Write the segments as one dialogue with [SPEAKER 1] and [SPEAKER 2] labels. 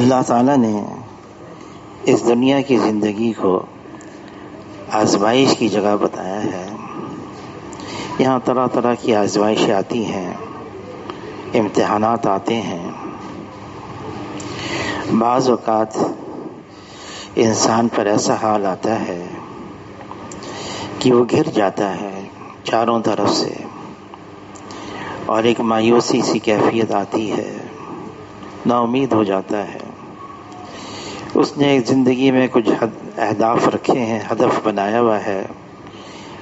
[SPEAKER 1] اللہ تعالیٰ نے اس دنیا کی زندگی کو آزمائش کی جگہ بتایا ہے. یہاں طرح طرح کی آزمائشیں آتی ہیں، امتحانات آتے ہیں. بعض اوقات انسان پر ایسا حال آتا ہے کہ وہ گر جاتا ہے چاروں طرف سے، اور ایک مایوسی سی کیفیت آتی ہے، نا امید ہو جاتا ہے. اس نے زندگی میں کچھ اہداف رکھے ہیں، ہدف بنایا ہوا ہے،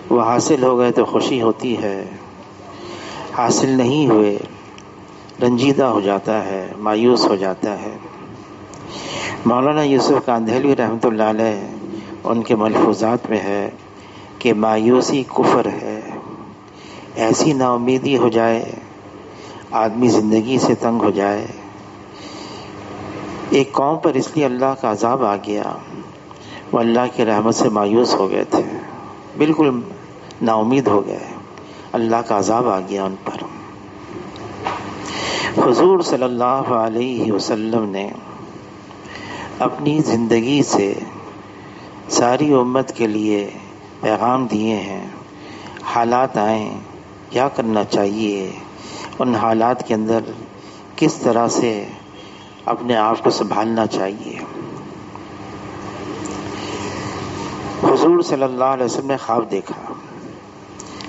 [SPEAKER 1] وہ حاصل ہو گئے تو خوشی ہوتی ہے، حاصل نہیں ہوئے رنجیدہ ہو جاتا ہے، مایوس ہو جاتا ہے. مولانا یوسف کاندھیلوی رحمۃ اللہ علیہ ان کے ملفوظات میں ہے کہ مایوسی کفر ہے. ایسی نا امیدی ہو جائے، آدمی زندگی سے تنگ ہو جائے. ایک قوم پر اس لیے اللہ کا عذاب آ گیا، وہ اللہ کی رحمت سے مایوس ہو گئے تھے، بالکل نا امید ہو گئے، اللہ کا عذاب آ گیا ان پر. حضور صلی اللہ علیہ وسلم نے اپنی زندگی سے ساری امت کے لیے پیغام دیے ہیں. حالات آئیں کیا کرنا چاہیے، ان حالات کے اندر کس طرح سے اپنے آپ کو سنبھالنا چاہیے. حضور صلی اللہ علیہ وسلم نے خواب دیکھا.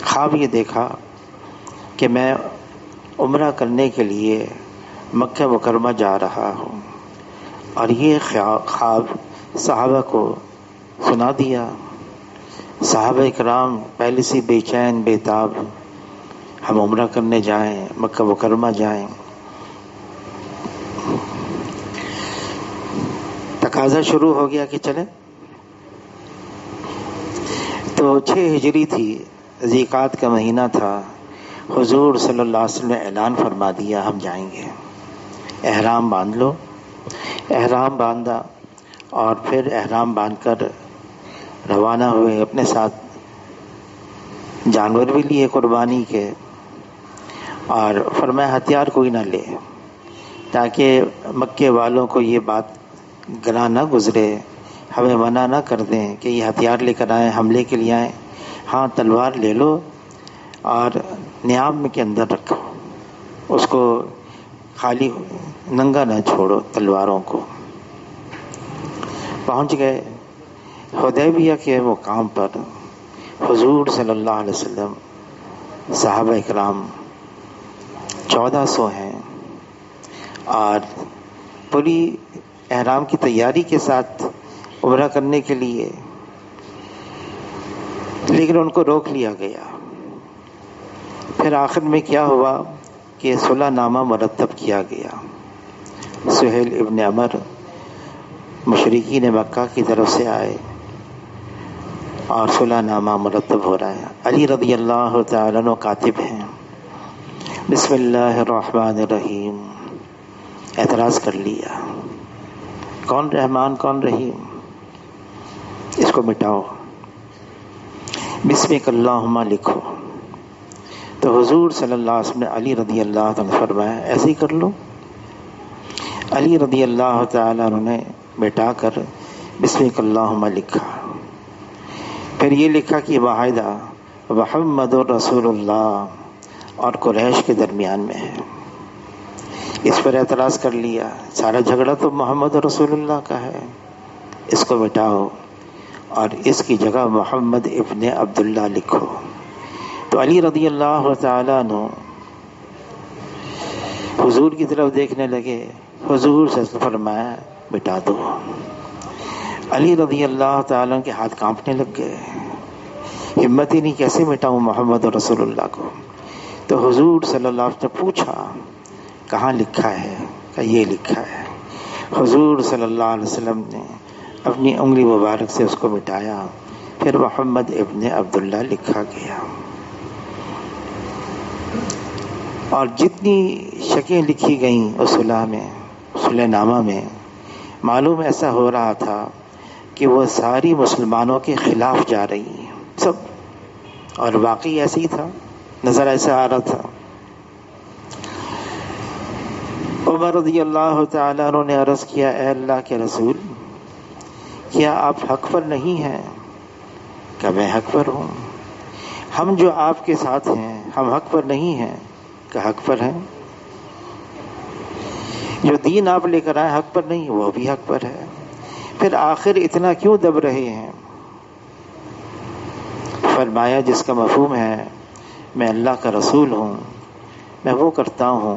[SPEAKER 1] خواب یہ دیکھا کہ میں عمرہ کرنے کے لیے مکہ مکرمہ جا رہا ہوں، اور یہ خواب صحابہ کو سنا دیا. صحابہ کرام پہلے سے بے چین بے تاب، ہم عمرہ کرنے جائیں، مکہ مکرمہ جائیں. تقاضا شروع ہو گیا کہ چلیں. تو 6 ہجری تھی، ذیقعد کا مہینہ تھا. حضور صلی اللہ علیہ وسلم نے اعلان فرما دیا ہم جائیں گے، احرام باندھ لو. احرام باندھا، اور پھر احرام باندھ کر روانہ ہوئے. اپنے ساتھ جانور بھی لیے قربانی کے، اور فرمایا ہتھیار کوئی نہ لے، تاکہ مکے والوں کو یہ بات گناہ نہ گزرے، ہمیں منع نہ کر دیں کہ یہ ہتھیار لے کر آئیں، حملے کے لیے آئیں. ہاں تلوار لے لو اور نیام کے اندر رکھو، اس کو خالی ننگا نہ چھوڑو تلواروں کو. پہنچ گئے حدیبیہ کے مقام پر. حضور صلی اللہ علیہ وسلم، صحابہ اکرام 1400 ہیں، اور پوری احرام کی تیاری کے ساتھ عمرہ کرنے کے لیے، لیکن ان کو روک لیا گیا. پھر آخر میں کیا ہوا کہ صلح نامہ مرتب کیا گیا. سہیل ابن عمر مشرکین مکہ کی طرف سے آئے، اور صلح نامہ مرتب ہو رہا ہے. علی رضی اللہ تعالیٰ عنہ کاتب ہیں. بسم اللہ الرحمن الرحیم. اعتراض کر لیا، کون رحمان کون رحیم، اس کو مٹاؤ، بسمک اللہم لکھو. تو حضور صلی اللہ علیہ وسلم نے علی رضی اللہ عنہ فرمایا ایسے ہی کر لو. علی رضی اللہ تعالیٰ عنہ نے مٹا کر بسمک اللہم لکھا. پھر یہ لکھا کہ معاہدہ محمد رسول اللہ اور قریش کے درمیان میں ہے. اس پر اعتراض کر لیا، سارا جھگڑا تو محمد رسول اللہ کا ہے، اس کو مٹاؤ اور اس کی جگہ محمد ابن عبداللہ لکھو. تو علی رضی اللہ تعالیٰ عنہ حضور کی طرف دیکھنے لگے. حضور سے فرمایا مٹا دو. علی رضی اللہ تعالیٰ عنہ کے ہاتھ کانپنے لگ گئے، ہمت ہی نہیں، کیسے مٹاؤں محمد رسول اللہ کو. تو حضور صلی اللہ علیہ وسلم نے پوچھا کہاں لکھا ہے، کہ یہ لکھا ہے. حضور صلی اللہ علیہ وسلم نے اپنی انگلی مبارک سے اس کو مٹایا، پھر محمد ابن عبداللہ لکھا گیا. اور جتنی شکیں لکھی گئیں اس صلح میں، صلح نامہ میں، معلوم ایسا ہو رہا تھا کہ وہ ساری مسلمانوں کے خلاف جا رہی ہیں سب، اور واقعی ایسے ہی تھا، نظر ایسا آ رہا تھا. عمر رضی اللہ تعالیٰ عنہ نے عرض کیا اے اللہ کے رسول کیا آپ حق پر نہیں ہیں؟ کہ میں حق پر ہوں۔ ہم جو آپ کے ساتھ ہیں ہم حق پر نہیں ہیں؟ کہ حق پر ہیں۔ جو دین آپ لے کر آئے حق پر نہیں وہ بھی حق پر ہے، پھر آخر اتنا کیوں دب رہے ہیں؟ فرمایا جس کا مفہوم ہے میں اللہ کا رسول ہوں، میں وہ کرتا ہوں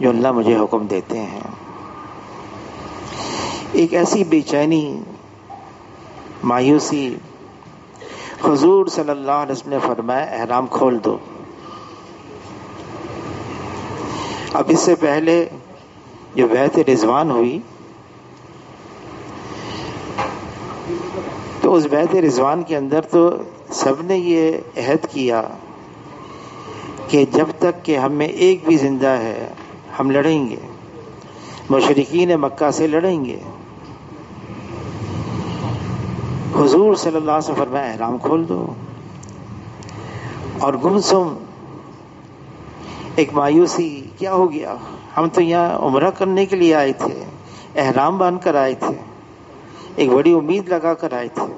[SPEAKER 1] جو اللہ مجھے حکم دیتے ہیں۔ ایک ایسی بے چینی، مایوسی، حضور صلی اللہ علیہ وسلم نے فرمایا احرام کھول دو۔ اب اس سے پہلے جو بیعت رضوان ہوئی تو اس بیعت رضوان کے اندر تو سب نے یہ عہد کیا کہ جب تک کہ ہم میں ایک بھی زندہ ہے ہم لڑیں گے، مشرکین مکہ سے لڑیں گے۔ حضور صلی اللہ علیہ وسلم فرمایا احرام کھول دو، اور گمسم ایک مایوسی، کیا ہو گیا؟ ہم تو یہاں عمرہ کرنے کے لیے آئے تھے، احرام باندھ کر آئے تھے، ایک بڑی امید لگا کر آئے تھے۔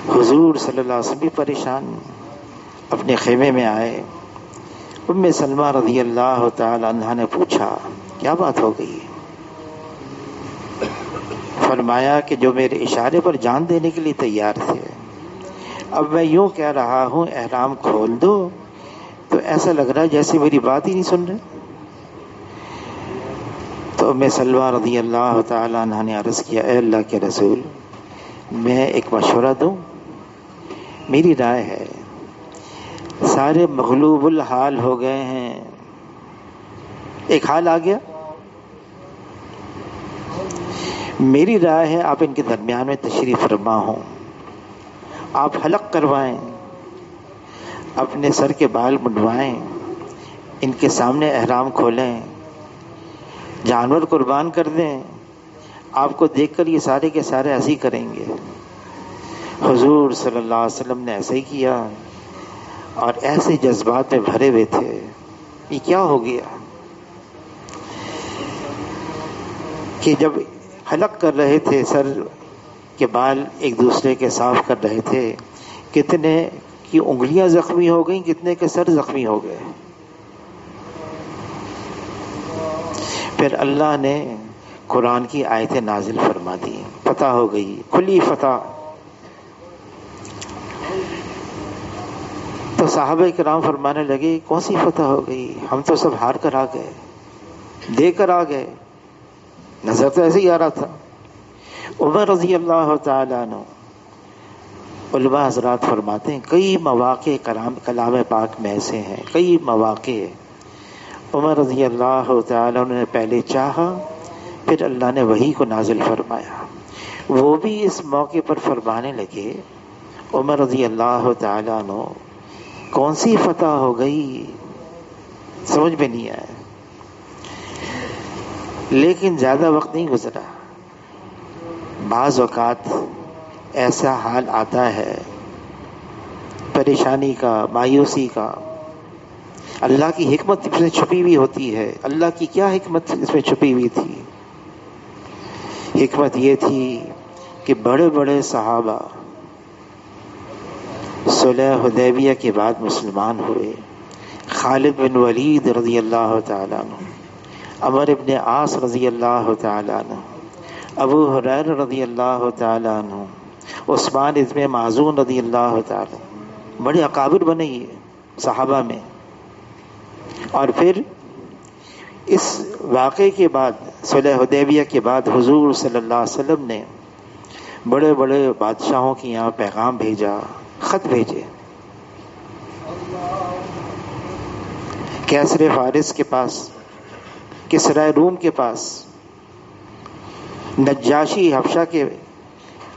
[SPEAKER 1] حضور صلی اللہ علیہ وسلم بھی پریشان اپنے خیمے میں آئے۔ ام سلمہ رضی اللہ تعالی عنہا نے پوچھا کیا بات ہو گئی؟ فرمایا کہ جو میرے اشارے پر جان دینے کے لیے تیار تھے، اب میں یوں کہہ رہا ہوں احرام کھول دو تو ایسا لگ رہا ہے جیسے میری بات ہی نہیں سن رہے۔ تو ام سلمہ رضی اللہ تعالی عنہا نے عرض کیا اے اللہ کے رسول میں ایک مشورہ دوں؟ میری رائے ہے سارے مغلوب الحال ہو گئے ہیں، ایک حال آ گیا، میری رائے ہے آپ ان کے درمیان میں تشریف فرما ہوں، آپ حلق کروائیں، اپنے سر کے بال منڈوائیں، ان کے سامنے احرام کھولیں، جانور قربان کر دیں، آپ کو دیکھ کر یہ سارے کے سارے ایسے کریں گے۔ حضور صلی اللہ علیہ وسلم نے ایسے ہی کیا اور ایسے جذبات میں بھرے ہوئے تھے، یہ کیا ہو گیا کہ جب حلق کر رہے تھے سر کے بال ایک دوسرے کے صاف کر رہے تھے، کتنے کی انگلیاں زخمی ہو گئیں، کتنے کے سر زخمی ہو گئے۔ پھر اللہ نے قرآن کی آیتیں نازل فرما دی، فتح ہو گئی، کھلی فتح۔ تو صحابہ کرام فرمانے لگے کون سی فتح ہو گئی؟ ہم تو سب ہار کر آ گئے، دے کر آ گئے، نظر تو ایسے ہی آ رہا تھا۔ عمر رضی اللہ تعالیٰ عنہ، علماء حضرات فرماتے ہیں کئی مواقع کلام پاک میں ایسے ہیں، کئی مواقع عمر رضی اللہ تعالیٰ عنہ نے پہلے چاہا، پھر اللہ نے وحی کو نازل فرمایا، وہ بھی اس موقع پر فرمانے لگے عمر رضی اللہ تعالیٰ عنہ کون سی فتح ہو گئی، سمجھ میں نہیں آیا۔ لیکن زیادہ وقت نہیں گزرا، بعض اوقات ایسا حال آتا ہے پریشانی کا، مایوسی کا، اللہ کی حکمت اس میں چھپی ہوئی ہوتی ہے۔ اللہ کی کیا حکمت اس میں چھپی ہوئی تھی؟ حکمت یہ تھی کہ بڑے بڑے صحابہ صلح حدیبیہ کے بعد مسلمان ہوئے، خالد بن ولید رضی اللہ تعالیٰ عنہ، عمر ابن عاص رضی اللہ تعالیٰ عنہ، ابو ہریرہ رضی اللہ تعالیٰ عنہ، عثمان ابن معذون رضی اللہ تعالیٰ عنہ، بڑے اکابر بنے یہ صحابہ میں۔ اور پھر اس واقعے کے بعد، صلح حدیبیہ کے بعد، حضور صلی اللہ علیہ وسلم نے بڑے بڑے بادشاہوں کے یہاں پیغام بھیجا، خط بھیجے، کیسر فارس کے پاس، کسرا روم کے پاس، نجاشی حبشہ کے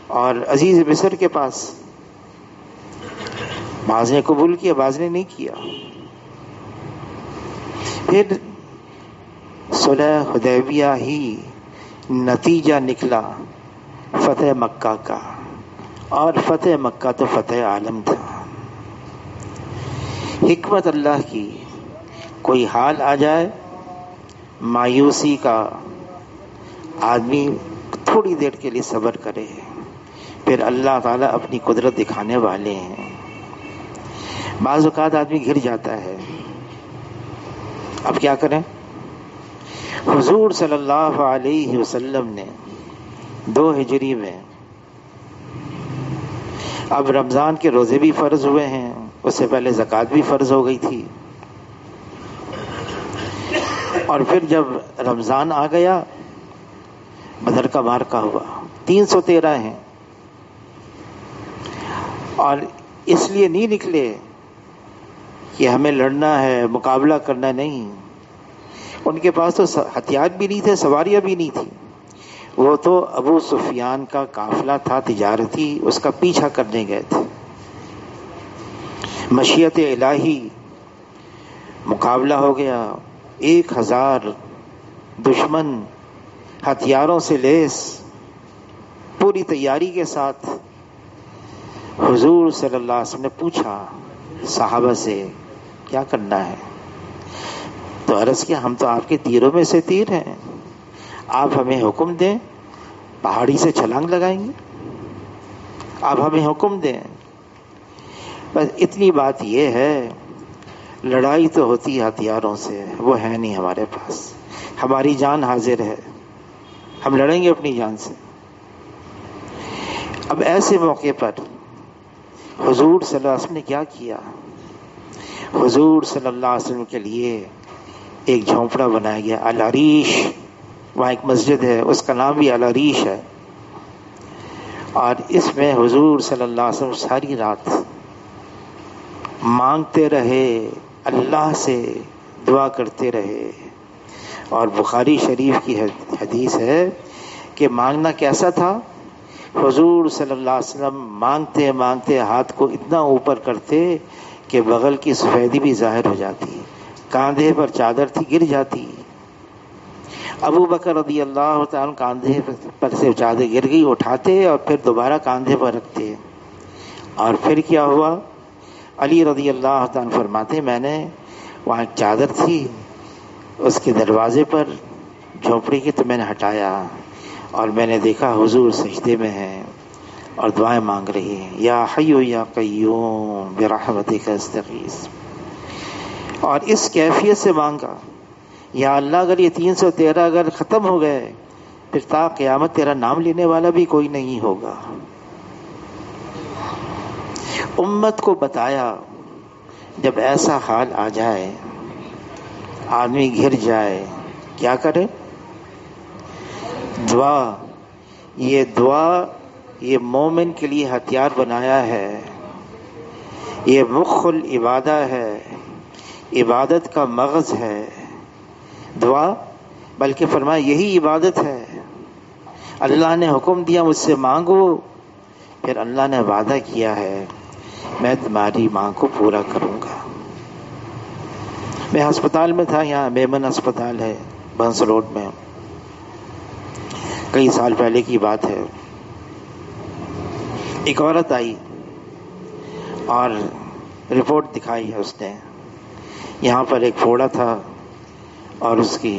[SPEAKER 1] اور عزیز مصر کے پاس۔ بعض نے قبول کیا، بعض نے نہیں کیا۔ پھر صلح حدیبیہ ہی نتیجہ نکلا فتح مکہ کا، اور فتح مکہ تو فتح عالم تھا۔ حکمت اللہ کی، کوئی حال آ جائے مایوسی کا، آدمی تھوڑی دیر کے لیے صبر کرے، پھر اللہ تعالیٰ اپنی قدرت دکھانے والے ہیں۔ بعض اوقات آدمی گر جاتا ہے، اب کیا کریں؟ حضور صلی اللہ علیہ وسلم نے 2 ہجری میں، اب رمضان کے روزے بھی فرض ہوئے ہیں، اس سے پہلے زکوٰۃ بھی فرض ہو گئی تھی، اور پھر جب رمضان آ گیا بدر کا معرکہ ہوا، 313 ہیں، اور اس لیے نہیں نکلے کہ ہمیں لڑنا ہے، مقابلہ کرنا، نہیں، ان کے پاس تو ہتھیار بھی نہیں تھے، سواریاں بھی نہیں تھی، وہ تو ابو سفیان کا قافلہ تھا تجارتی، اس کا پیچھا کرنے گئے تھے۔ مشیت الہی مقابلہ ہو گیا، 1000 دشمن ہتھیاروں سے لیس پوری تیاری کے ساتھ۔ حضور صلی اللہ علیہ وسلم نے پوچھا صحابہ سے کیا کرنا ہے، تو عرض کیا ہم تو آپ کے تیروں میں سے تیر ہیں، آپ ہمیں حکم دیں، پہاڑی سے چھلانگ لگائیں گے، آپ ہمیں حکم دیں۔ بس اتنی بات یہ ہے، لڑائی تو ہوتی ہے ہتھیاروں سے، وہ ہے نہیں ہمارے پاس، ہماری جان حاضر ہے، ہم لڑیں گے اپنی جان سے۔ اب ایسے موقع پر حضور صلی اللہ علیہ وسلم نے کیا کیا؟ حضور صلی اللہ علیہ وسلم کے لیے ایک جھونپڑا بنایا گیا، العریش، وہاں ایک مسجد ہے، اس کا نام بھی العریش ہے، اور اس میں حضور صلی اللہ علیہ وسلم ساری رات مانگتے رہے، اللہ سے دعا کرتے رہے۔ اور بخاری شریف کی حدیث ہے کہ مانگنا کیسا تھا؟ حضور صلی اللہ علیہ وسلم مانگتے مانگتے ہاتھ کو اتنا اوپر کرتے کہ بغل کی سفیدی بھی ظاہر ہو جاتی، کاندھے پر چادر تھی گر جاتی، ابو بکر رضی اللہ تعالیٰ کاندھے پر سے چادر گر گئی، اٹھاتے اور پھر دوبارہ کاندھے پر رکھتے۔ اور پھر کیا ہوا؟ علی رضی اللہ تعالیٰ فرماتے میں نے وہاں ایک چادر تھی اس کے دروازے پر جھونپڑی کی، تو میں نے ہٹایا اور میں نے دیکھا حضور سجدے میں ہیں اور دعائیں مانگ رہی ہیں، یا حی یا قیوم برحمتک استغیث۔ اور اس کیفیت سے مانگا، یا اللہ اگر یہ 313 اگر ختم ہو گئے پھر تا قیامت تیرا نام لینے والا بھی کوئی نہیں ہوگا۔ امت کو بتایا جب ایسا حال آ جائے، آدمی گر جائے، کیا کرے؟ دعا، یہ دعا یہ مومن کے لیے ہتھیار بنایا ہے، یہ مخ العبادہ ہے، عبادت کا مغز ہے دعا، بلکہ فرمایا یہی عبادت ہے۔ اللہ نے حکم دیا مجھ سے مانگو، پھر اللہ نے وعدہ کیا ہے میں تمہاری مانگ کو پورا کروں گا۔ میں ہسپتال میں تھا، یہاں میمن ہسپتال ہے بنس روڈ میں، کئی سال پہلے کی بات ہے۔ ایک عورت آئی اور رپورٹ دکھائی ہے اس نے، یہاں پر ایک پھوڑا تھا اور اس کی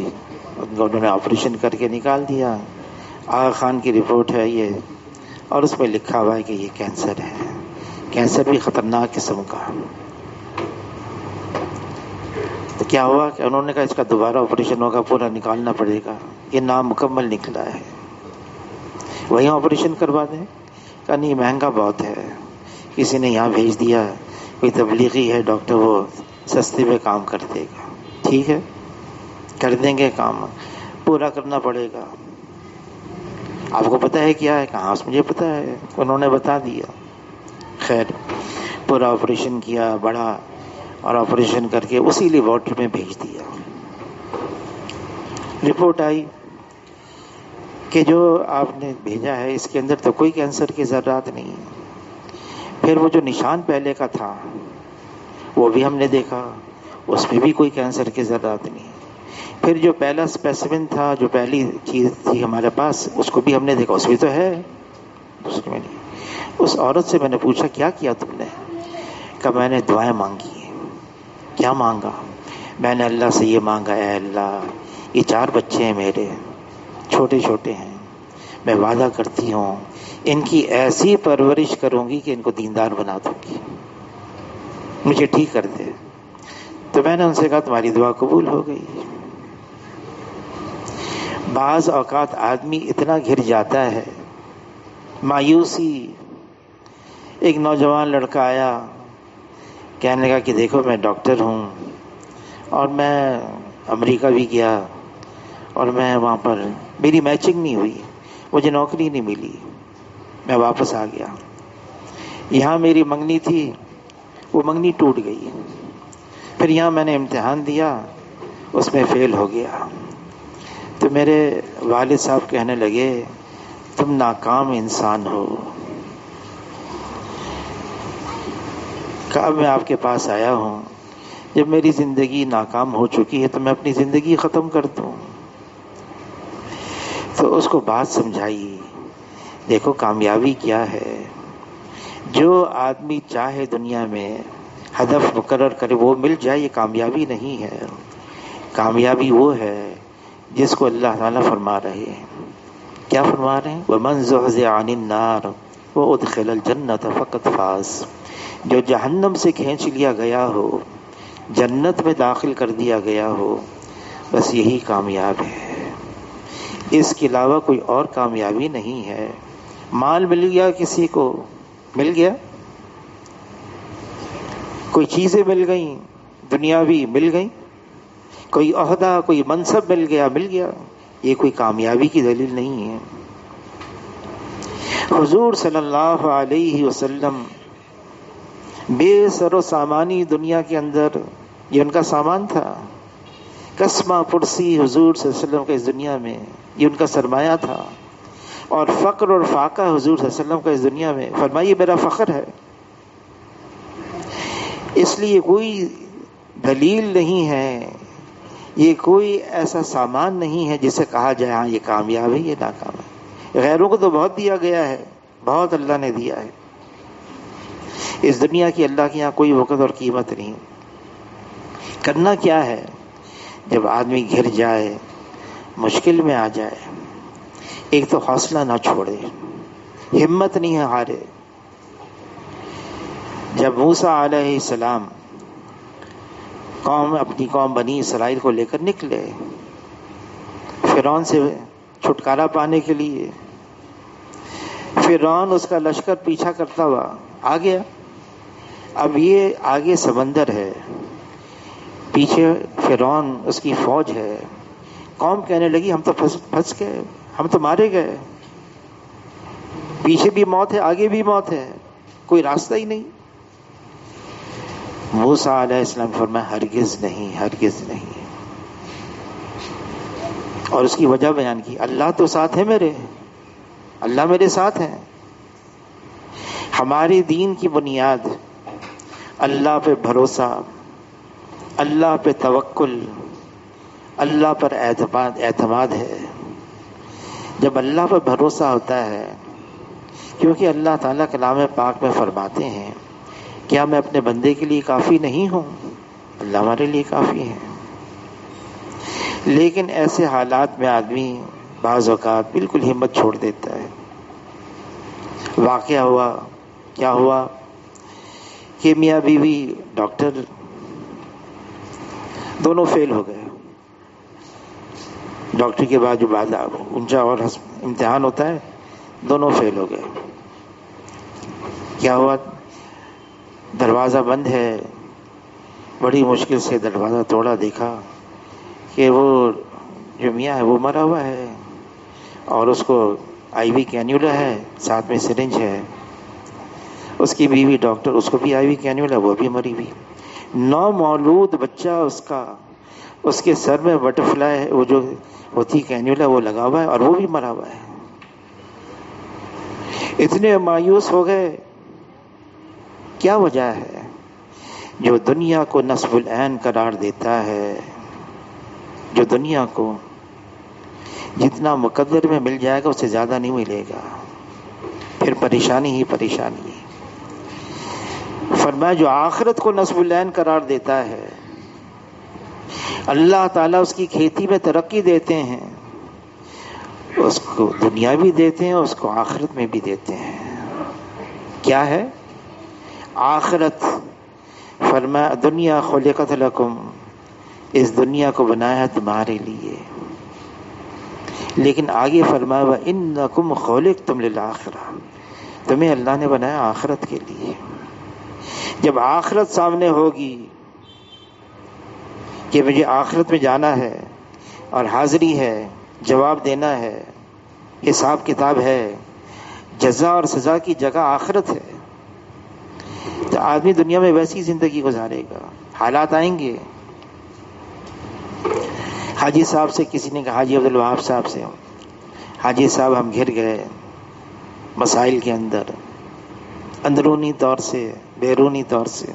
[SPEAKER 1] انہوں نے آپریشن کر کے نکال دیا، آغا خان کی رپورٹ ہے یہ، اور اس میں لکھا ہوا ہے کہ یہ کینسر ہے، کینسر بھی خطرناک قسم کا۔ تو کیا ہوا کہ انہوں نے کہا اس کا دوبارہ آپریشن ہوگا، پورا نکالنا پڑے گا، یہ نامکمل نکلا ہے، وہیں آپریشن کروا دیں؟ کہا نہیں مہنگا بہت ہے، کسی نے یہاں بھیج دیا، کوئی تبلیغی ہے ڈاکٹر، وہ سستے میں کام کر دے گا۔ ٹھیک ہے کر دیں گے، کام پورا کرنا پڑے گا۔ آپ کو پتہ ہے کیا ہے؟ کہاں مجھے پتہ ہے، انہوں نے بتا دیا۔ خیر پورا آپریشن کیا بڑا، اور آپریشن کر کے اسی لیبارٹری میں بھیج دیا۔ رپورٹ آئی کہ جو آپ نے بھیجا ہے اس کے اندر تو کوئی کینسر کے ذرات نہیں۔ پھر وہ جو نشان پہلے کا تھا وہ بھی ہم نے دیکھا، اس میں بھی کوئی کینسر کے ذرات نہیں۔ پھر جو پہلا اسپیسیمن تھا، جو پہلی چیز تھی ہمارے پاس، اس کو بھی ہم نے دیکھا، اس میں تو ہے، دوسرے میں نہیں۔ اس عورت سے میں نے پوچھا کیا کیا تم نے؟ کہ میں نے دعائیں مانگی۔ کیا مانگا؟ میں نے اللہ سے یہ مانگا، اے اللہ یہ 4 بچے ہیں میرے، چھوٹے چھوٹے ہیں، میں وعدہ کرتی ہوں ان کی ایسی پرورش کروں گی کہ ان کو دیندار بنا دوں گی، مجھے ٹھیک کر دے۔ تو میں نے ان سے کہا تمہاری دعا قبول ہو گئی۔ بعض اوقات آدمی اتنا گر جاتا ہے، مایوسی۔ ایک نوجوان لڑکا آیا، کہنے لگا کہ دیکھو میں ڈاکٹر ہوں اور میں امریکہ بھی گیا اور میں وہاں پر میری میچنگ نہیں ہوئی، مجھے نوکری نہیں ملی، میں واپس آ گیا۔ یہاں میری منگنی تھی، وہ منگنی ٹوٹ گئی، پھر یہاں میں نے امتحان دیا، اس میں فیل ہو گیا۔ تو میرے والد صاحب کہنے لگے تم ناکام انسان ہو۔ کہ اب میں آپ کے پاس آیا ہوں، جب میری زندگی ناکام ہو چکی ہے تو میں اپنی زندگی ختم کر دوں۔ تو اس کو بات سمجھائی، دیکھو کامیابی کیا ہے، جو آدمی چاہے دنیا میں ہدف مقرر کرے وہ مل جائے، یہ کامیابی نہیں ہے۔ کامیابی وہ ہے جس کو اللہ تعالیٰ فرما رہے ہیں، کیا فرما رہے ہیں؟ وَمَنْ زُحْزِحَ عَنِ النَّارِ وَأُدْخِلَ الْجَنَّةَ فَقَدْ فَازَ۔ جو جہنم سے کھینچ لیا گیا ہو، جنت میں داخل کر دیا گیا ہو، بس یہی کامیاب ہے، اس کے علاوہ کوئی اور کامیابی نہیں ہے۔ مال مل گیا، کسی کو مل گیا، کوئی چیزیں مل گئیں، دنیاوی مل گئیں، کوئی عہدہ کوئی منصب مل گیا، یہ کوئی کامیابی کی دلیل نہیں ہے۔ حضور صلی اللہ علیہ وسلم بے سر و سامانی دنیا کے اندر، یہ ان کا سامان تھا۔ قسمہ پرسی حضور صلی اللہ علیہ وسلم کا اس دنیا میں، یہ ان کا سرمایہ تھا، اور فقر اور فاقہ حضور صلی اللہ علیہ وسلم کا اس دنیا میں، فرمائیے میرا فخر ہے۔ اس لیے کوئی دلیل نہیں ہے، یہ کوئی ایسا سامان نہیں ہے جسے کہا جائے ہاں یہ کامیاب ہے یہ ناکام ہے۔ غیروں کو تو بہت دیا گیا ہے، بہت اللہ نے دیا ہے، اس دنیا کی اللہ کے یہاں کوئی وقت اور قیمت نہیں۔ کرنا کیا ہے؟ جب آدمی گر جائے، مشکل میں آ جائے، ایک تو حوصلہ نہ چھوڑے، ہمت نہیں ہارے۔ جب موسیٰ علیہ السلام اپنی قوم بنی اسرائیل کو لے کر نکلے فرعون سے چھٹکارا پانے کے لیے، فرعون اس کا لشکر پیچھا کرتا ہوا آ گیا۔ اب یہ آگے سمندر ہے، پیچھے فرعون اس کی فوج ہے، قوم کہنے لگی ہم تو پھنس گئے، ہم تو مارے گئے، پیچھے بھی موت ہے آگے بھی موت ہے، کوئی راستہ ہی نہیں۔ موسیٰ علیہ السلام فرمایا ہرگز نہیں، ہرگز نہیں، اور اس کی وجہ بیان کی، اللہ تو ساتھ ہے میرے، اللہ میرے ساتھ ہے۔ ہماری دین کی بنیاد اللہ پہ بھروسہ، اللہ پہ توکل، اللہ پر اعتماد ہے۔ جب اللہ پر بھروسہ ہوتا ہے، کیونکہ اللہ تعالیٰ کلام پاک میں فرماتے ہیں کیا میں اپنے بندے کے لیے کافی نہیں ہوں؟ اللہ ہمارے لیے کافی ہے۔ لیکن ایسے حالات میں آدمی بعض اوقات بالکل ہمت چھوڑ دیتا ہے۔ واقعہ ہوا، کیا ہوا کہ میاں بیوی ڈاکٹر دونوں فیل ہو گئے۔ ڈاکٹر کے بعد جو بعد اونچا اور امتحان ہوتا ہے، دونوں فیل ہو گئے۔ کیا ہوا؟ دروازہ بند ہے، بڑی مشکل سے دروازہ توڑا، دیکھا کہ وہ جو میاں ہے وہ مرا ہوا ہے، اور اس کو آئی وی کینیولا ہے، ساتھ میں سرنج ہے۔ اس کی بیوی ڈاکٹر، اس کو بھی آئی وی کینیولا، وہ بھی مری ہوئی۔ نومولود بچہ اس کے سر میں بٹر فلائی ہے، وہ جو ہوتی کینیولا وہ لگا ہوا ہے، اور وہ بھی مرا ہوا ہے۔ اتنے مایوس ہو گئے۔ کیا وجہ ہے؟ جو دنیا کو نصب العین قرار دیتا ہے، جو دنیا کو جتنا مقدر میں مل جائے گا اس سے زیادہ نہیں ملے گا، پھر پریشانی ہی پریشانی۔ فرمایا جو آخرت کو نصب العین قرار دیتا ہے، اللہ تعالیٰ اس کی کھیتی میں ترقی دیتے ہیں، اس کو دنیا بھی دیتے ہیں، اس کو آخرت میں بھی دیتے ہیں۔ کیا ہے آخرت؟ فرمایا دنیا خلقت لکم، اس دنیا کو بنایا ہے تمہارے لیے، لیکن آگے فرمایا وَإِنَّكُمْ خُلِقْتُمْ لِلْآخِرَةِ، تمہیں اللہ نے بنایا آخرت کے لیے۔ جب آخرت سامنے ہوگی کہ مجھے آخرت میں جانا ہے اور حاضری ہے، جواب دینا ہے، حساب کتاب ہے، جزا اور سزا کی جگہ آخرت ہے، تو آدمی دنیا میں ویسی زندگی گزارے گا۔ حالات آئیں گے۔ حاجی صاحب سے کسی نے کہا، حاجی عبدالوہاب صاحب سے، حاجی صاحب ہم گھر گئے مسائل کے اندر، اندرونی طور سے بیرونی طور سے،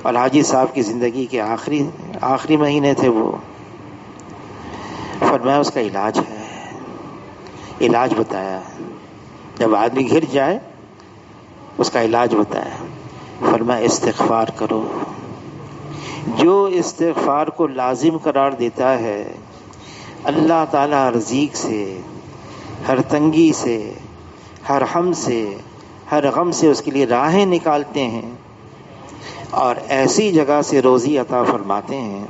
[SPEAKER 1] اور حاجی صاحب کی زندگی کے آخری مہینے تھے وہ۔ فرمایا اس کا علاج ہے، علاج بتایا، جب آدمی گر جائے اس کا علاج بتایا۔ فرمایا استغفار کرو، جو استغفار کو لازم قرار دیتا ہے اللہ تعالیٰ ہر ضیق سے، ہر تنگی سے، ہر ہم سے، ہر غم سے اس کے لیے راہیں نکالتے ہیں، اور ایسی جگہ سے روزی عطا فرماتے ہیں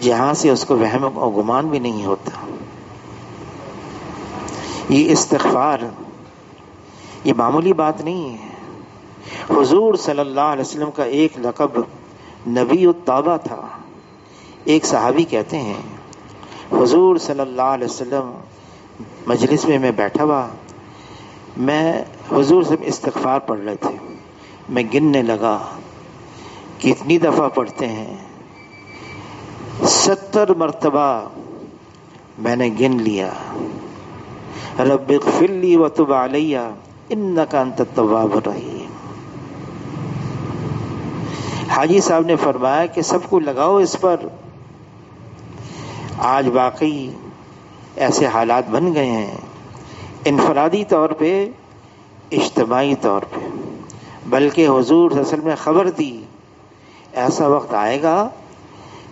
[SPEAKER 1] جہاں سے اس کو وہم و گمان بھی نہیں ہوتا۔ یہ استغفار یہ معمولی بات نہیں ہے۔ حضور صلی اللہ علیہ وسلم کا ایک لقب نبی التوبہ تھا۔ ایک صحابی کہتے ہیں حضور صلی اللہ علیہ وسلم مجلس میں بیٹھا ہوا، میں حضور سے استغفار پڑھ رہے تھے، میں گننے لگا کتنی دفعہ پڑھتے ہیں، 70 مرتبہ میں نے گن لیا۔ رب اغفر لی وتب علی انک انت التواب الرحیم۔ حاجی صاحب نے فرمایا کہ سب کو لگاؤ اس پر۔ آج واقعی ایسے حالات بن گئے ہیں، انفرادی طور پہ، اجتماعی طور پہ، بلکہ حضور صلی اللہ علیہ وسلم نے خبر دی ایسا وقت آئے گا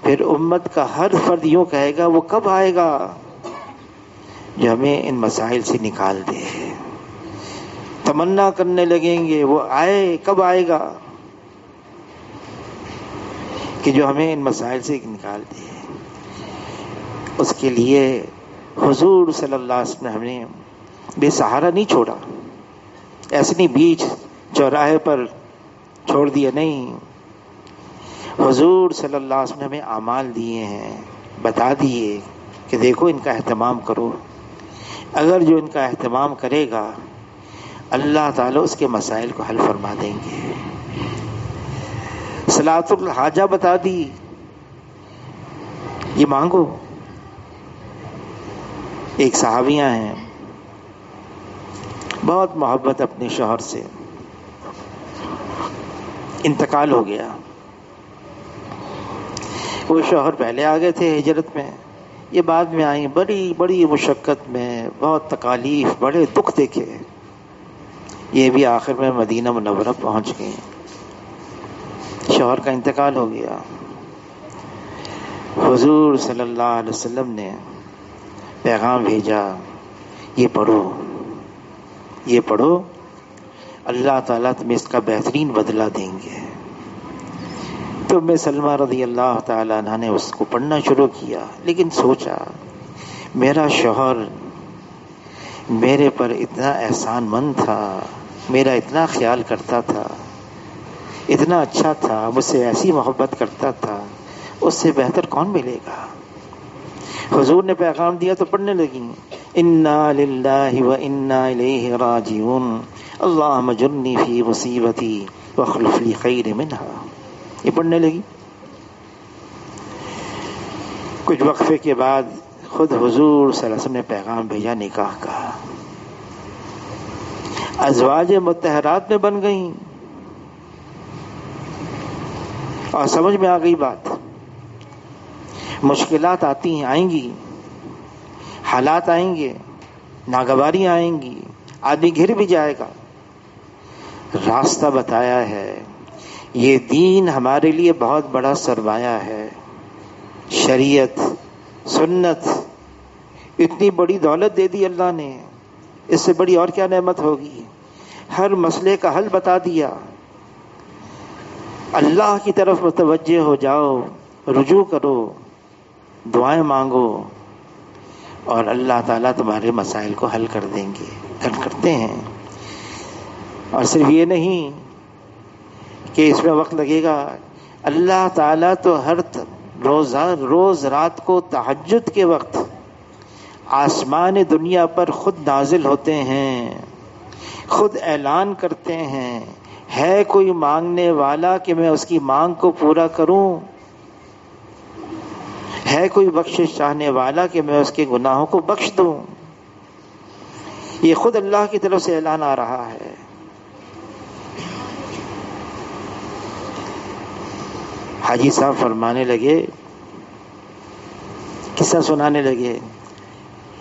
[SPEAKER 1] پھر امت کا ہر فرد یوں کہے گا وہ کب آئے گا جو ہمیں ان مسائل سے نکال دے۔ تمنا کرنے لگیں گے وہ آئے، کب آئے گا کہ جو ہمیں ان مسائل سے نکال دے۔ اس کے لیے حضور صلی اللہ علیہ وسلم نے ہمیں بے سہارا نہیں چھوڑا، ایسے نہیں بیچ چوراہے پر چھوڑ دیا، نہیں۔ حضور صلی اللہ علیہ وسلم نے ہمیں اعمال دیے ہیں، بتا دیے کہ دیکھو ان کا اہتمام کرو، اگر جو ان کا اہتمام کرے گا اللہ تعالیٰ اس کے مسائل کو حل فرما دیں گے۔ صلاۃ الحاجہ بتا دی، یہ مانگو۔ ایک صحابیاں ہیں بہت محبت اپنے شوہر سے، انتقال ہو گیا۔ وہ شوہر پہلے آ گئے تھے ہجرت میں، یہ بعد میں آئیں، بڑی بڑی مشقت میں، بہت تکالیف، بڑے دکھ دیکھے، یہ بھی آخر میں مدینہ منورہ پہنچ گئے۔ شوہر کا انتقال ہو گیا۔ حضور صلی اللہ علیہ وسلم نے پیغام بھیجا، یہ پڑھو، یہ پڑھو، اللہ تعالیٰ تمہیں اس کا بہترین بدلہ دیں گے۔ تو ام سلمہ رضی اللہ تعالیٰ عنہ نے اس کو پڑھنا شروع کیا، لیکن سوچا میرا شوہر میرے پر اتنا احسان مند تھا، میرا اتنا خیال کرتا تھا، اتنا اچھا تھا، مجھ سے ایسی محبت کرتا تھا، اس سے بہتر کون ملے گا۔ حضور نے پیغام دیا تو پڑھنے لگی، انا للہ و انا الیہ راجعون اللہم اجرنی فی مصیبتی واخلف لی خیر منہا، یہ پڑھنے لگی۔ کچھ وقفے کے بعد خود حضور صلی اللہ علیہ وسلم نے پیغام بھیجا نکاح کا، ازواج مطہرات میں بن گئیں، اور سمجھ میں آ گئی بات۔ مشکلات آتی ہیں، آئیں گی، حالات آئیں گے، ناگواریاں آئیں گی، آدمی گر بھی جائے گا۔ راستہ بتایا ہے، یہ دین ہمارے لیے بہت بڑا سرمایہ ہے، شریعت، سنت، اتنی بڑی دولت دے دی اللہ نے، اس سے بڑی اور کیا نعمت ہوگی؟ ہر مسئلے کا حل بتا دیا۔ اللہ کی طرف متوجہ ہو جاؤ، رجوع کرو، دعائیں مانگو، اور اللہ تعالیٰ تمہارے مسائل کو حل کر دیں گے، حل کرتے ہیں۔ اور صرف یہ نہیں کہ اس میں وقت لگے گا، اللہ تعالیٰ تو ہر روز رات کو تہجد کے وقت آسمان دنیا پر خود نازل ہوتے ہیں، خود اعلان کرتے ہیں، ہے کوئی مانگنے والا کہ میں اس کی مانگ کو پورا کروں، ہے کوئی بخشش چاہنے والا کہ میں اس کے گناہوں کو بخش دوں۔ یہ خود اللہ کی طرف سے اعلان آ رہا ہے۔ حاجی صاحب فرمانے لگے، قصہ سنانے لگے،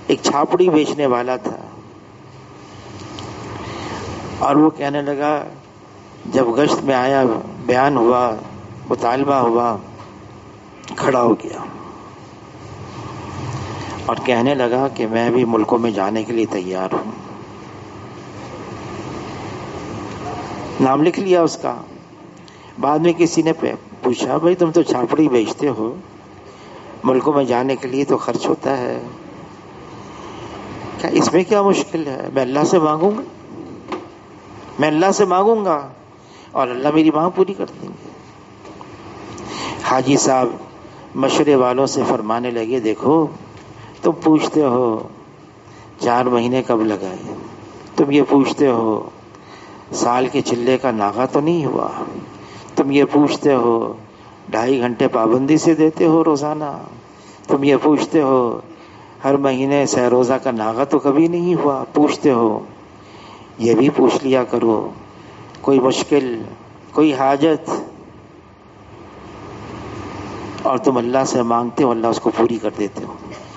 [SPEAKER 1] ایک چھاپڑی بیچنے والا تھا، اور وہ کہنے لگا، جب گشت میں آیا، بیان ہوا، مطالبہ ہوا، کھڑا ہو گیا اور کہنے لگا کہ میں بھی ملکوں میں جانے کے لیے تیار ہوں۔ نام لکھ لیا اس کا۔ بعد میں کسی نے پوچھا، بھائی تم تو چھاپڑی بیچتے ہو، ملکوں میں جانے کے لیے تو خرچ ہوتا ہے، کیا اس میں کیا مشکل ہے؟ میں اللہ سے مانگوں گا، میں اللہ سے مانگوں گا اور اللہ میری مانگ پوری کر دیں گے۔ حاجی صاحب مشورے والوں سے فرمانے لگے، دیکھو تم پوچھتے ہو 4 مہینے کب لگائے، تم یہ پوچھتے ہو سال کے چلے کا ناغہ تو نہیں ہوا، تم یہ پوچھتے ہو 2.5 گھنٹے پابندی سے دیتے ہو روزانہ، تم یہ پوچھتے ہو ہر مہینے 100 روزہ کا ناغہ تو کبھی نہیں ہوا، پوچھتے ہو، یہ بھی پوچھ لیا کرو، کوئی مشکل، کوئی حاجت، اور تم اللہ سے مانگتے ہو، اللہ اس کو پوری کر دیتے ہو۔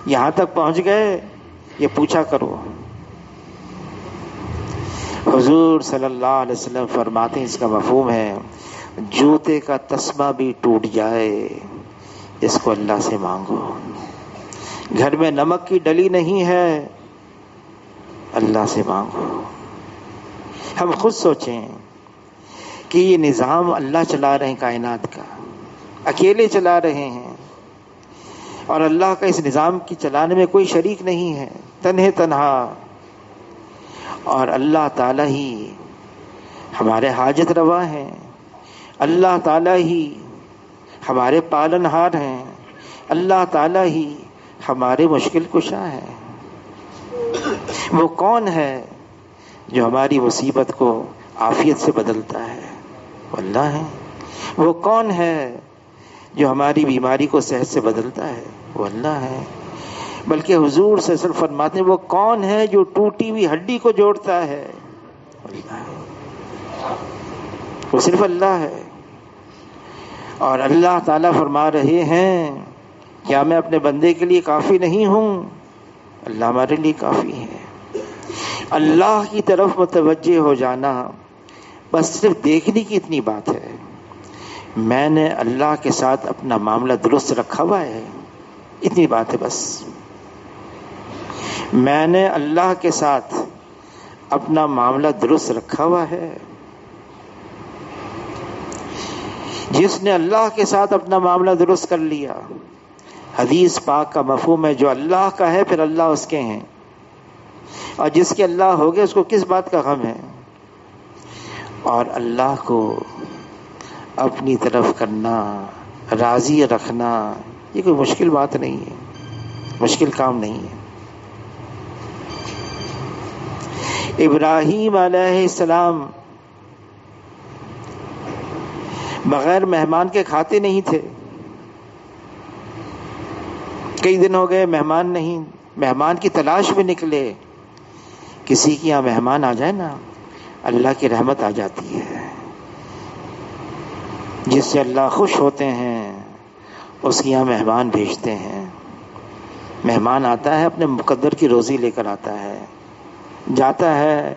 [SPEAKER 1] یہاں تک پہنچ گئے، یہ پوچھا کرو۔ حضور صلی اللہ علیہ وسلم فرماتے ہیں، اس کا مفہوم ہے، جوتے کا تسمہ بھی ٹوٹ جائے، اس کو اللہ سے مانگو۔ گھر میں نمک کی ڈلی نہیں ہے، اللہ سے مانگو۔ ہم خود سوچیں کہ یہ نظام اللہ چلا رہے ہیں، کائنات کا اکیلے چلا رہے ہیں، اور اللہ کا اس نظام کی چلانے میں کوئی شریک نہیں ہے، تنہا، اور اللہ تعالیٰ ہی ہمارے حاجت روا ہیں، اللہ تعالیٰ ہی ہمارے پالن ہار ہیں، اللہ تعالیٰ ہی ہمارے مشکل کشا ہیں۔ وہ کون ہے جو ہماری مصیبت کو عافیت سے بدلتا ہے؟ وہ اللہ ہے۔ وہ کون ہے جو ہماری بیماری کو صحت سے بدلتا ہے؟ وہ اللہ ہے۔ بلکہ حضور صلی اللہ علیہ وسلم فرماتے ہیں، وہ کون ہے جو ٹوٹی ہوئی ہڈی کو جوڑتا ہے؟ اللہ ہے، وہ صرف اللہ ہے۔ اور اللہ تعالیٰ فرما رہے ہیں، کیا میں اپنے بندے کے لیے کافی نہیں ہوں؟ اللہ ہمارے لیے کافی ہے۔ اللہ کی طرف متوجہ ہو جانا بس صرف دیکھنے کی اتنی بات ہے، میں نے اللہ کے ساتھ اپنا معاملہ درست رکھا ہوا ہے، اتنی بات ہے بس۔ میں نے اللہ کے ساتھ اپنا معاملہ درست رکھا ہوا ہے۔ جس نے اللہ کے ساتھ اپنا معاملہ درست کر لیا، حدیث پاک کا مفہوم ہے، جو اللہ کا ہے پھر اللہ اس کے ہیں، اور جس کے اللہ ہو گئے اس کو کس بات کا غم ہے؟ اور اللہ کو اپنی طرف کرنا، راضی رکھنا، یہ کوئی مشکل بات نہیں ہے، مشکل کام نہیں ہے۔ ابراہیم علیہ السلام بغیر مہمان کے کھاتے نہیں تھے، کئی دن ہو گئے مہمان نہیں، مہمان کی تلاش میں نکلے۔ کسی کے یہاں مہمان آ جائے نا، اللہ کی رحمت آ جاتی ہے، جس سے اللہ خوش ہوتے ہیں اس کے یہاں مہمان بھیجتے ہیں۔ مہمان آتا ہے، اپنے مقدر کی روزی لے کر آتا ہے، جاتا ہے،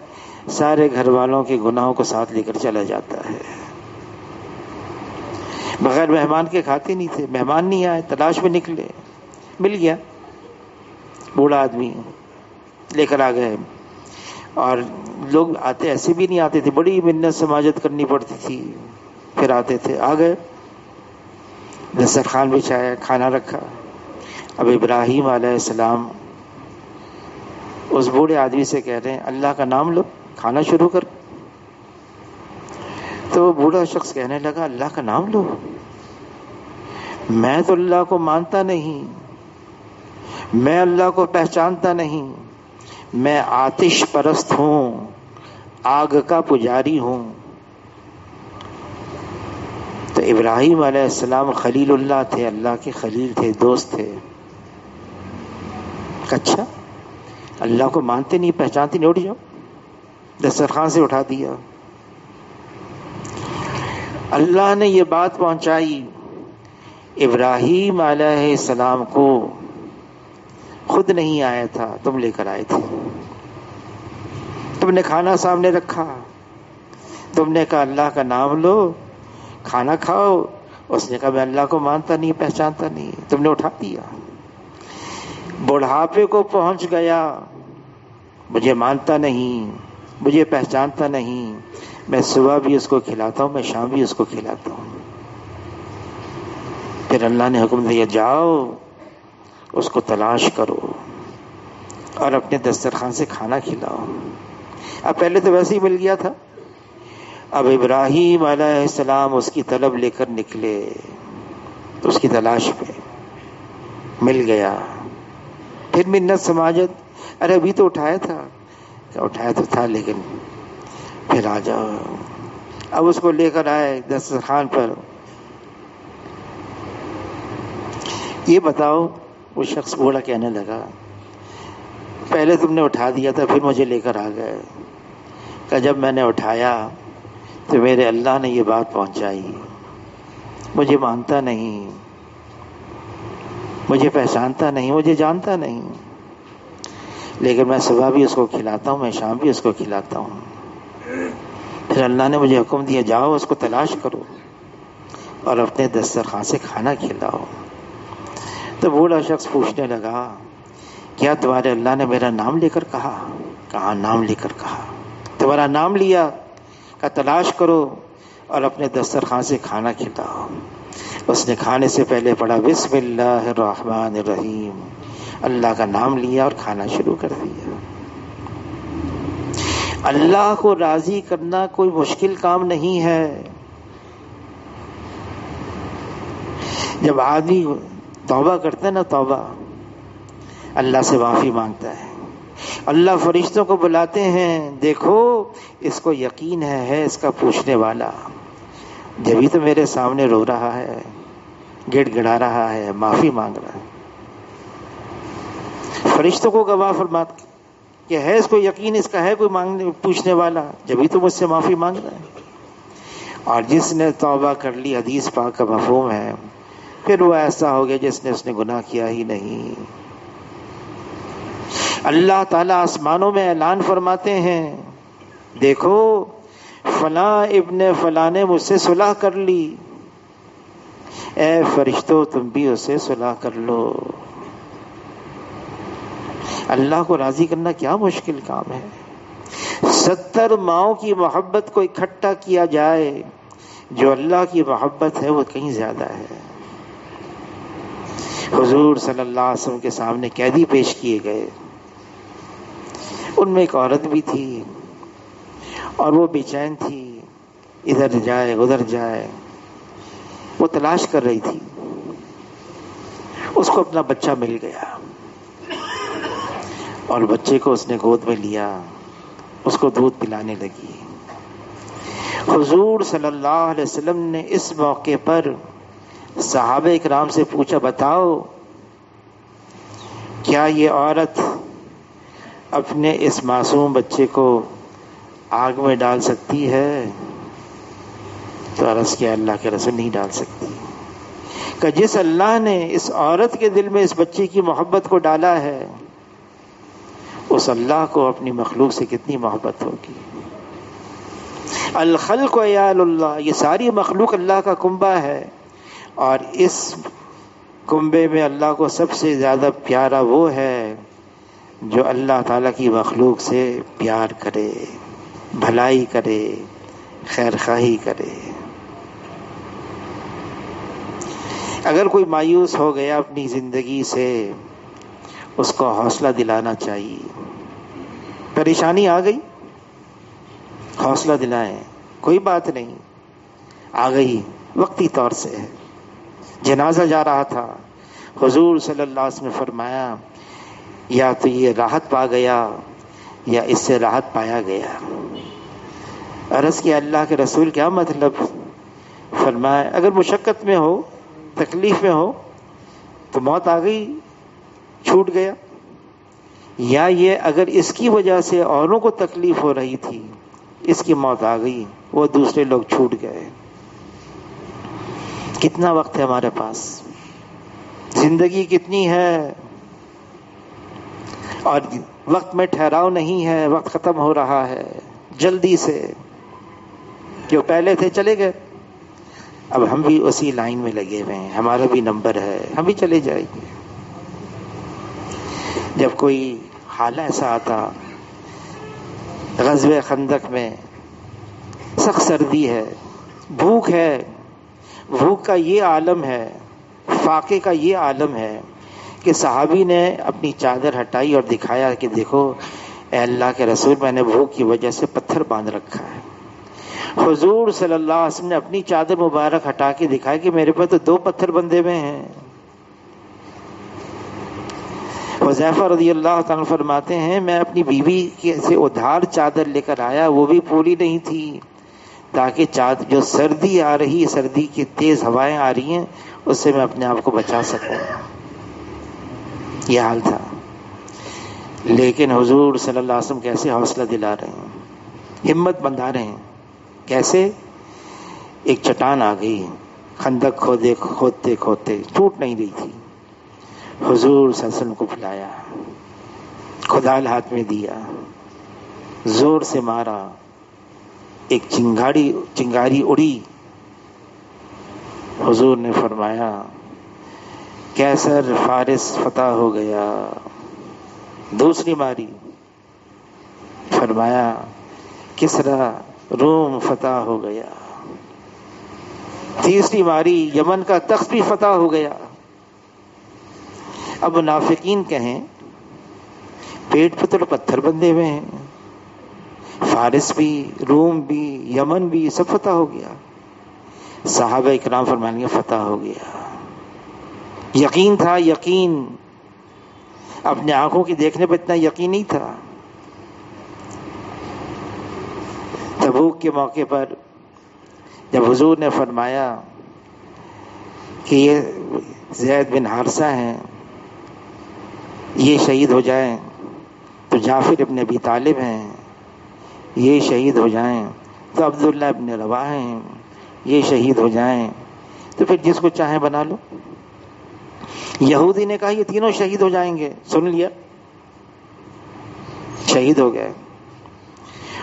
[SPEAKER 1] سارے گھر والوں کے گناہوں کو ساتھ لے کر چلا جاتا ہے۔ بغیر مہمان کے کھاتے نہیں تھے. مہمان نہیں آئے, تلاش میں نکلے, مل گیا بوڑھا آدمی, لے کر آ گئے. اور لوگ آتے ایسے بھی نہیں آتے تھے, بڑی منت سماجت کرنی پڑتی تھی, پھر آتے تھے. آ گئے, دسترخوان بچھایا, کھانا رکھا. اب ابراہیم علیہ السلام اس بوڑھے آدمی سے کہہ رہے ہیں اللہ کا نام لو, کھانا شروع کر. تو وہ بوڑھا شخص کہنے لگا اللہ کا نام لو, میں تو اللہ کو مانتا نہیں, میں اللہ کو پہچانتا نہیں, میں آتش پرست ہوں, آگ کا پجاری ہوں. تو ابراہیم علیہ السلام خلیل اللہ تھے, اللہ کے خلیل تھے, دوست تھے. اچھا اللہ کو مانتے نہیں, پہچانتے نہیں, اٹھ جاؤ. دسترخوان سے اٹھا دیا. اللہ نے یہ بات پہنچائی ابراہیم علیہ السلام کو, خود نہیں آیا تھا, تم لے کر آئے تھے. تم نے کھانا سامنے رکھا, تم نے کہا اللہ کا نام لو, کھانا کھاؤ. اس نے کہا میں اللہ کو مانتا نہیں, پہچانتا نہیں. تم نے اٹھا دیا. بڑھاپے کو پہنچ گیا, مجھے مانتا نہیں, مجھے پہچانتا نہیں, میں صبح بھی اس کو کھلاتا ہوں, میں شام بھی اس کو کھلاتا ہوں. پھر اللہ نے حکم دیا جاؤ اس کو تلاش کرو اور اپنے دسترخوان سے کھانا کھلاؤ. اب پہلے تو ویسے ہی مل گیا تھا, اب ابراہیم علیہ السلام اس کی طلب لے کر نکلے, تو اس کی تلاش پہ مل گیا. پھر منت سماجت, ارے ابھی تو اٹھایا تھا, کیا اٹھایا تو تھا لیکن پھر آ جاؤ. اب اس کو لے کر آئے دسترخوان پر. یہ بتاؤ, وہ شخص بوڑھا کہنے لگا پہلے تم نے اٹھا دیا تھا, پھر مجھے لے کر آ گئے. کہ جب میں نے اٹھایا تو میرے اللہ نے یہ بات پہنچائی, مجھے مانتا نہیں, مجھے پہچانتا نہیں, مجھے جانتا نہیں, لیکن میں صبح بھی اس کو کھلاتا ہوں, میں شام بھی اس کو کھلاتا ہوں. پھر اللہ نے مجھے حکم دیا جاؤ اس کو تلاش کرو اور اپنے دسترخوان سے کھانا کھلاؤ. تو بوڑھا شخص پوچھنے لگا کیا تمہارے اللہ نے میرا نام لے کر کہا؟ کہا نام لے کر کہا. تمہارا نام لیا, کا تلاش کرو اور اپنے دسترخوان سے کھانا کھلاؤ. اس نے کھانے سے پہلے پڑھا بسم اللہ الرحمن الرحیم, اللہ کا نام لیا اور کھانا شروع کر دیا. اللہ کو راضی کرنا کوئی مشکل کام نہیں ہے. جب آدمی توبہ کرتا ہے نا, توبہ اللہ سے معافی مانگتا ہے, اللہ فرشتوں کو بلاتے ہیں, دیکھو اس کو یقین ہے اس کا پوچھنے والا, جبھی تو میرے سامنے رو رہا ہے, گڑ گڑا رہا ہے, معافی مانگ رہا ہے. فرشتوں کو گواہ فرماتے کہ ہے اس کو یقین, اس کا ہے کوئی مانگنے پوچھنے والا, جبھی تو مجھ سے معافی مانگ رہا ہے. اور جس نے توبہ کر لی, حدیث پاک کا مفہوم ہے, پھر وہ ایسا ہو گیا جس نے گناہ کیا ہی نہیں. اللہ تعالیٰ آسمانوں میں اعلان فرماتے ہیں دیکھو فلاں ابن فلاں نے مجھ سے صلح کر لی, اے فرشتوں تم بھی اسے صلح کر لو. اللہ کو راضی کرنا کیا مشکل کام ہے. 70 ماؤں کی محبت کو اکٹھا کیا جائے, جو اللہ کی محبت ہے وہ کہیں زیادہ ہے. حضور صلی اللہ علیہ وسلم کے سامنے قیدی پیش کیے گئے, ان میں ایک عورت بھی تھی اور وہ بے چین تھی, ادھر جائے ادھر جائے, وہ تلاش کر رہی تھی. اس کو اپنا بچہ مل گیا اور بچے کو اس نے گود میں لیا, اس کو دودھ پلانے لگی. حضور صلی اللہ علیہ وسلم نے اس موقع پر صحابہ اکرام سے پوچھا بتاؤ کیا یہ عورت اپنے اس معصوم بچے کو آگ میں ڈال سکتی ہے؟ تو عرض کیا اللہ کے رسول نہیں ڈال سکتی. کہ جس اللہ نے اس عورت کے دل میں اس بچے کی محبت کو ڈالا ہے, اس اللہ کو اپنی مخلوق سے کتنی محبت ہوگی. الخلق عیال اللہ, یہ ساری مخلوق اللہ کا کنبہ ہے. اور اس کنبے میں اللہ کو سب سے زیادہ پیارا وہ ہے جو اللہ تعالیٰ کی مخلوق سے پیار کرے، بھلائی کرے، خیر خواہی کرے۔ اگر کوئی مایوس ہو گیا اپنی زندگی سے، اس کو حوصلہ دلانا چاہیے۔ پریشانی آ گئی، حوصلہ دلائیں، کوئی بات نہیں، آ گئی، وقتی طور سے ہے۔ جنازہ جا رہا تھا، حضور صلی اللہ علیہ وسلم نے فرمایا یا تو یہ راحت پا گیا یا اس سے راحت پایا گیا۔ عرض کیا اللہ کے رسول کیا مطلب؟ فرمایا اگر مشقت میں ہو، تکلیف میں ہو تو موت آ گئی، چھوٹ گیا، یا یہ اگر اس کی وجہ سے اوروں کو تکلیف ہو رہی تھی، اس کی موت آ گئی، وہ دوسرے لوگ چھوٹ گئے۔ کتنا وقت ہے ہمارے پاس، زندگی کتنی ہے، اور وقت میں ٹھہراؤ نہیں ہے، وقت ختم ہو رہا ہے جلدی سے۔ جو پہلے تھے چلے گئے، اب ہم بھی اسی لائن میں لگے ہوئے ہیں، ہمارا بھی نمبر ہے، ہم بھی چلے جائیں گے۔ جب کوئی حال ایسا آتا، غزوہ خندق میں سخت سردی ہے، بھوک ہے، بھوک کا یہ عالم ہے، فاقے کا یہ عالم ہے کہ صحابی نے اپنی چادر ہٹائی اور دکھایا کہ دیکھو اے اللہ کے رسول، میں نے بھوک کی وجہ سے پتھر باندھ رکھا ہے۔ حضور صلی اللہ علیہ وسلم نے اپنی چادر مبارک ہٹا کے دکھایا کہ میرے پاس تو 2 پتھر بندھے ہوئے ہیں۔ حذیفہ رضی اللہ تعالیٰ فرماتے ہیں میں اپنی بیوی سے ادھار چادر لے کر آیا، وہ بھی پوری نہیں تھی، تاکہ جو سردی آ رہی، سردی کی تیز ہوائیں آ رہی ہیں، اس سے میں اپنے آپ کو بچا سکوں۔ یہ حال تھا، لیکن حضور صلی اللہ علیہ وسلم کیسے حوصلہ دلا رہے ہیں، ہمت بندھا رہے ہیں۔ کیسے؟ ایک چٹان آ گئی، خندق کھودتے کھودتے ٹوٹ نہیں رہی تھی، حضور صلی اللہ علیہ وسلم کو بلایا، کدال ہاتھ میں دیا، زور سے مارا، ایک چنگاری اڑی۔ حضور نے فرمایا کیسر فارس فتح ہو گیا۔ دوسری ماری، فرمایا کسرا روم فتح ہو گیا۔ تیسری ماری، یمن کا تخت بھی فتح ہو گیا۔ اب منافقین کہیں پیٹ پہ تو پتھر بندھے ہوئے ہیں، فارس بھی، روم بھی، یمن بھی، سب فتح ہو گیا۔ صحابہ اکرام فرمائیں گے فتح ہو گیا۔ یقین تھا، یقین، اپنے آنکھوں کی دیکھنے پہ اتنا یقین نہیں تھا۔ تبوک کے موقع پر جب حضور نے فرمایا کہ یہ زید بن حارثہ ہیں، یہ شہید ہو جائیں، تو جعفر ابن ابی طالب ہیں، یہ شہید ہو جائیں، تو عبداللہ ابن رواحہ ہیں، یہ شہید ہو جائیں، تو پھر جس کو چاہیں بنا لو۔ یہودی نے کہا یہ تینوں شہید ہو جائیں گے، سن لیا، شہید ہو گئے۔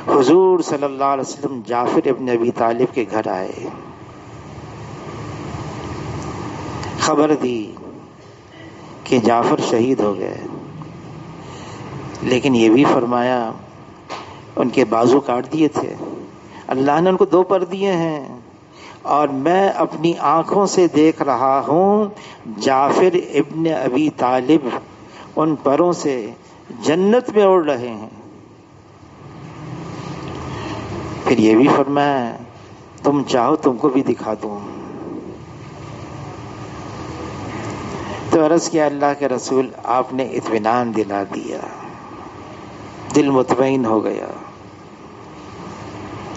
[SPEAKER 1] حضور صلی اللہ علیہ وسلم جعفر ابن ابی طالب کے گھر آئے، خبر دی کہ جعفر شہید ہو گئے، لیکن یہ بھی فرمایا ان کے بازو کاٹ دیے تھے، اللہ نے ان کو 2 پر دیے ہیں، اور میں اپنی آنکھوں سے دیکھ رہا ہوں جعفر ابن ابی طالب ان پروں سے جنت میں اڑ رہے ہیں۔ پھر یہ بھی فرمایا تم چاہو تم کو بھی دکھا دوں۔ تو عرض کیا اللہ کے رسول، آپ نے اطمینان دلا دیا، دل مطمئن ہو گیا،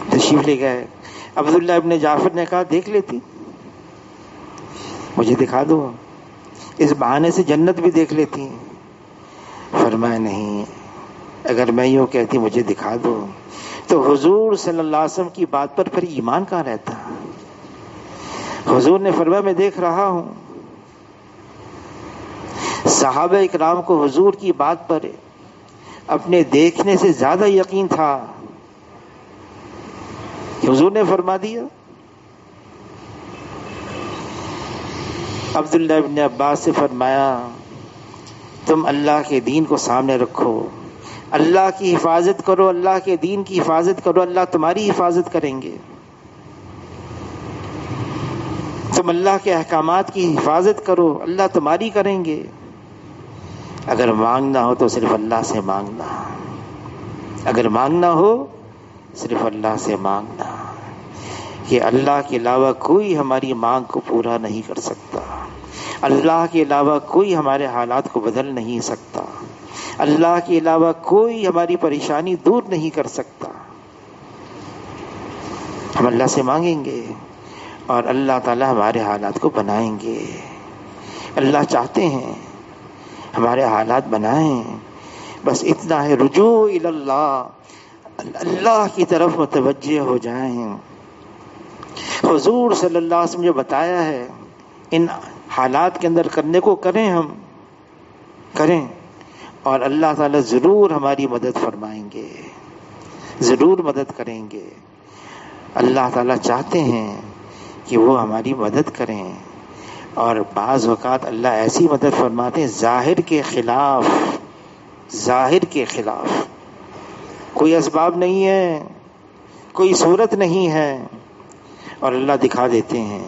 [SPEAKER 1] تشریف لے گئے۔ عبداللہ ابن جعفر نے کہا دیکھ لیتی، مجھے دکھا دو، اس بہانے سے جنت بھی دیکھ لیتی۔ فرمایا نہیں، اگر میں یوں کہتی مجھے دکھا دو تو حضور صلی اللہ علیہ وسلم کی بات پر پھر ایمان کہاں رہتا۔ حضور نے فرمایا میں دیکھ رہا ہوں۔ صحابہ اکرام کو حضور کی بات پر اپنے دیکھنے سے زیادہ یقین تھا کہ حضور نے فرما دیا۔ عبداللہ ابن عباس سے فرمایا تم اللہ کے دین کو سامنے رکھو، اللہ کی حفاظت کرو، اللہ کے دین کی حفاظت کرو، اللہ تمہاری حفاظت کریں گے۔ تم اللہ کے احکامات کی حفاظت کرو، اللہ تمہاری کریں گے۔ اگر مانگنا ہو تو صرف اللہ سے مانگنا، اگر مانگنا ہو صرف اللہ سے مانگنا، کہ اللہ کے علاوہ کوئی ہماری مانگ کو پورا نہیں کر سکتا، اللہ کے علاوہ کوئی ہمارے حالات کو بدل نہیں سکتا، اللہ کے علاوہ کوئی ہماری پریشانی دور نہیں کر سکتا۔ ہم اللہ سے مانگیں گے اور اللہ تعالی ہمارے حالات کو بنائیں گے۔ اللہ چاہتے ہیں ہمارے حالات بنائیں، بس اتنا ہے رجوع الی اللہ، اللہ کی طرف متوجہ ہو جائیں۔ حضور صلی اللہ علیہ وسلم جو بتایا ہے ان حالات کے اندر کرنے کو کریں، ہم کریں اور اللہ تعالیٰ ضرور ہماری مدد فرمائیں گے، ضرور مدد کریں گے۔ اللہ تعالیٰ چاہتے ہیں کہ وہ ہماری مدد کریں، اور بعض اوقات اللہ ایسی مدد فرماتے ہیں ظاہر کے خلاف، ظاہر کے خلاف، کوئی اسباب نہیں ہے، کوئی صورت نہیں ہے، اور اللہ دکھا دیتے ہیں،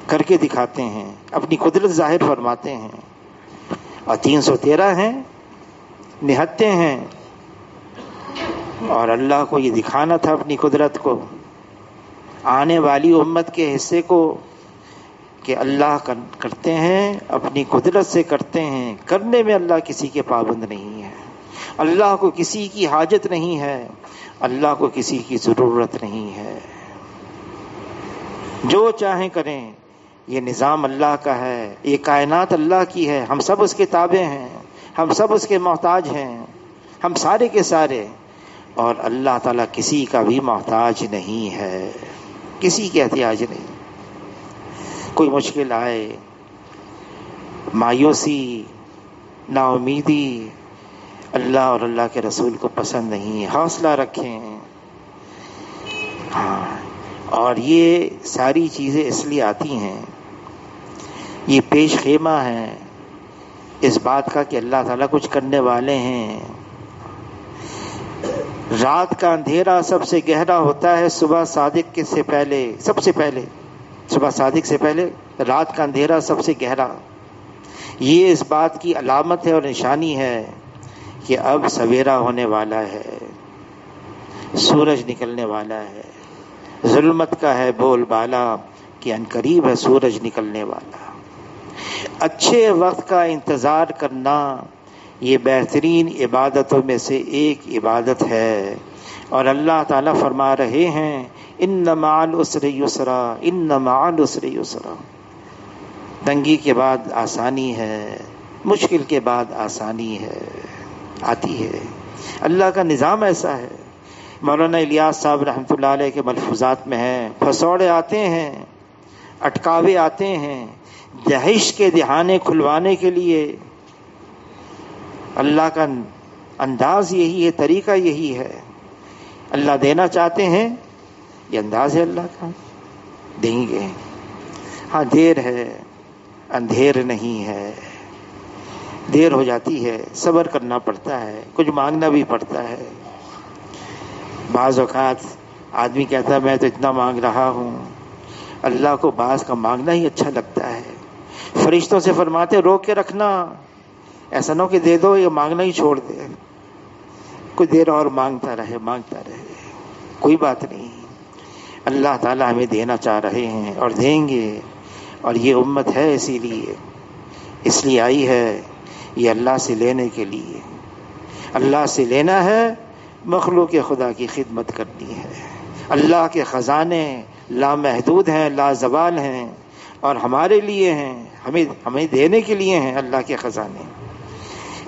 [SPEAKER 1] کر کے دکھاتے ہیں، اپنی قدرت ظاہر فرماتے ہیں، اور 313 ہیں، نہتے ہیں، اور اللہ کو یہ دکھانا تھا اپنی قدرت کو، آنے والی امت کے حصے کو، کہ اللہ کرتے ہیں اپنی قدرت سے کرتے ہیں، کرنے میں اللہ کسی کے پابند نہیں ہے، اللہ کو کسی کی حاجت نہیں ہے، اللہ کو کسی کی ضرورت نہیں ہے، جو چاہیں کریں، یہ نظام اللہ کا ہے، یہ کائنات اللہ کی ہے، ہم سب اس کے تابع ہیں، ہم سب اس کے محتاج ہیں، ہم سارے کے سارے، اور اللہ تعالیٰ کسی کا بھی محتاج نہیں ہے، کسی کے احتیاج نہیں۔ کوئی مشکل آئے، مایوسی، نا امیدی اللہ اور اللہ کے رسول کو پسند نہیں ہے، حوصلہ رکھیں۔ ہاں، اور یہ ساری چیزیں اس لیے آتی ہیں، یہ پیش خیمہ ہے اس بات کا کہ اللہ تعالیٰ کچھ کرنے والے ہیں۔ رات کا اندھیرا سب سے گہرا ہوتا ہے صبح صادق کے سے پہلے، سب سے پہلے صبح صادق سے پہلے رات کا اندھیرا سب سے گہرا، یہ اس بات کی علامت ہے اور نشانی ہے کہ اب سویرا ہونے والا ہے، سورج نکلنے والا ہے، ظلمت کا ہے بول بالا کہ عنقریب ہے سورج نکلنے والا۔ اچھے وقت کا انتظار کرنا یہ بہترین عبادتوں میں سے ایک عبادت ہے، اور اللہ تعالیٰ فرما رہے ہیں ان مع العسر یسرا، ان مع العسر یسرا، تنگی کے بعد آسانی ہے، مشکل کے بعد آسانی ہے، آتی ہے، اللہ کا نظام ایسا ہے۔ مولانا الیاس صاحب رحمۃ اللہ علیہ کے ملفوظات میں ہے، پھسوڑے آتے ہیں، اٹکاوے آتے ہیں، دہش کے دہانے کھلوانے کے لیے، اللہ کا انداز یہی ہے، طریقہ یہی ہے، اللہ دینا چاہتے ہیں، یہ انداز ہے اللہ کا، دیں گے۔ ہاں دیر ہے، اندھیر نہیں ہے، دیر ہو جاتی ہے، صبر کرنا پڑتا ہے، کچھ مانگنا بھی پڑتا ہے۔ بعض اوقات آدمی کہتا ہے میں تو اتنا مانگ رہا ہوں، اللہ کو بعض کا مانگنا ہی اچھا لگتا ہے۔ فرشتوں سے فرماتے روک کے رکھنا، ایسا نہ ہو کہ دے دو یہ مانگنا ہی چھوڑ دے، کچھ دیر اور مانگتا رہے، کوئی بات نہیں، اللہ تعالیٰ ہمیں دینا چاہ رہے ہیں اور دیں گے، اور یہ امت ہے اس لیے آئی ہے، یہ اللہ سے لینے کے لیے، اللہ سے لینا ہے، مخلوق خدا کی خدمت کرنی ہے۔ اللہ کے خزانے لامحدود ہیں، لازوال ہیں، اور ہمارے لیے ہیں، ہمیں دینے کے لیے ہیں اللہ کے خزانے،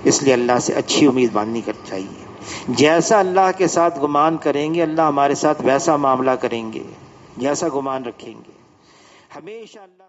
[SPEAKER 1] اس لیے اللہ سے اچھی امید باندھنی چاہیے۔ جیسا اللہ کے ساتھ گمان کریں گے اللہ ہمارے ساتھ ویسا معاملہ کریں گے، جیسا گمان رکھیں گے، ہمیشہ اللہ